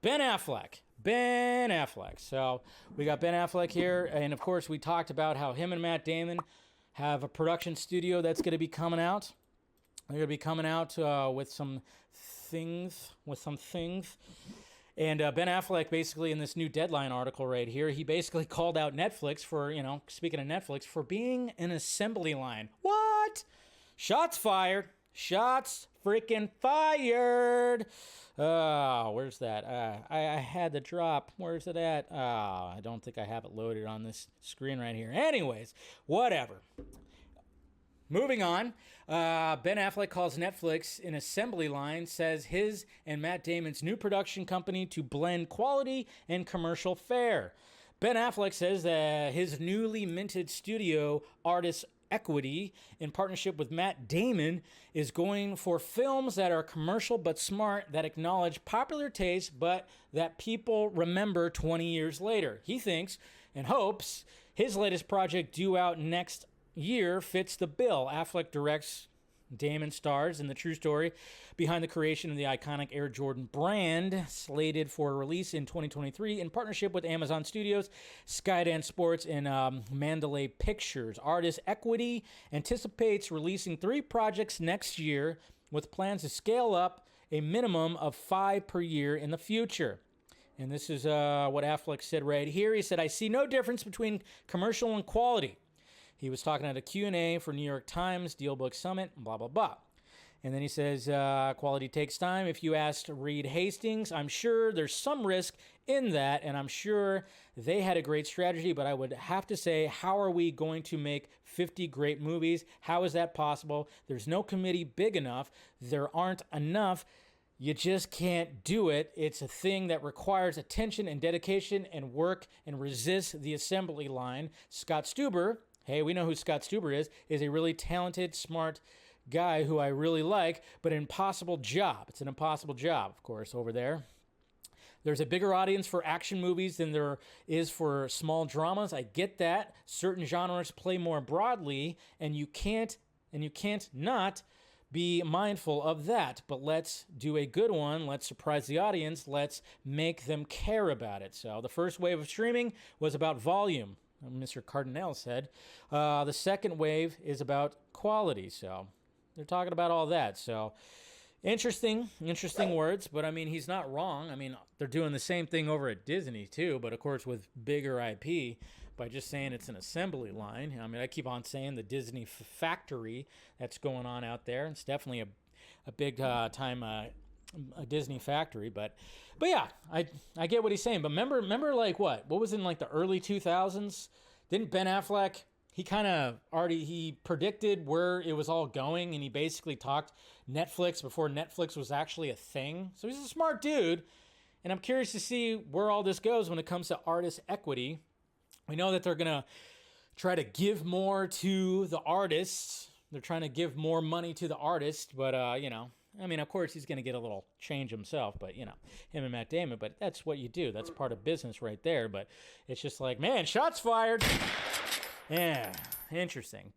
Ben Affleck. Ben Affleck. So we got Ben Affleck here, and of course we talked about how him and Matt Damon have a production studio that's going to be coming out. They're going to be coming out with some things. And Ben Affleck, basically, in this new Deadline article right here, he basically called out Netflix for, speaking of Netflix, for being an assembly line. What? Shots fired. Shots freaking fired. Oh, where's that? I had the drop. Where's it at? Oh, I don't think I have it loaded on this screen right here. Anyways, whatever. Moving on, Ben Affleck calls Netflix an assembly line, says his and Matt Damon's new production company to blend quality and commercial fare. Ben Affleck says that his newly minted studio, Artist Equity, in partnership with Matt Damon, is going for films that are commercial but smart, that acknowledge popular taste, but that people remember 20 years later. He thinks and hopes his latest project, due out next year, fits the bill. Affleck directs, Damon stars in the true story behind the creation of the iconic Air Jordan brand, slated for release in 2023 in partnership with Amazon Studios, Skydance Sports, and Mandalay Pictures. Artist Equity anticipates releasing 3 projects next year, with plans to scale up a minimum of 5 per year in the future. And this is what Affleck said right here. He said, "I see no difference between commercial and quality." He was talking at a Q&A for New York Times, Dealbook Summit, blah, blah, blah. And then he says, quality takes time. If you asked Reed Hastings, I'm sure there's some risk in that, and I'm sure they had a great strategy, but I would have to say, how are we going to make 50 great movies? How is that possible? There's no committee big enough. There aren't enough. You just can't do it. It's a thing that requires attention and dedication and work and resists the assembly line. Scott Stuber, hey, we know who Scott Stuber is a really talented, smart guy who I really like, but an impossible job. It's an impossible job, of course, over there. There's a bigger audience for action movies than there is for small dramas. I get that. Certain genres play more broadly, and you can't not be mindful of that. But let's do a good one. Let's surprise the audience. Let's make them care about it. So the first wave of streaming was about volume, Mr. Cardinale said. The second wave is about quality. So they're talking about all that. So interesting words, but I mean, he's not wrong. I mean, they're doing the same thing over at Disney too, but of course with bigger IP by just saying it's an assembly line. I mean, I keep on saying the Disney factory that's going on out there. It's definitely a big time a Disney factory, but yeah, I get what he's saying. But remember like what was in like the early 2000s? Didn't Ben Affleck, he predicted where it was all going, and he basically talked Netflix before Netflix was actually a thing. So he's a smart dude, and I'm curious to see where all this goes when it comes to Artist Equity. We know that they're gonna try to give more to the artists. They're trying to give more money to the artist, but I mean, of course, he's going to get a little change himself, but, him and Matt Damon, but that's what you do. That's part of business right there, but it's just like, man, shots fired. Yeah, interesting. But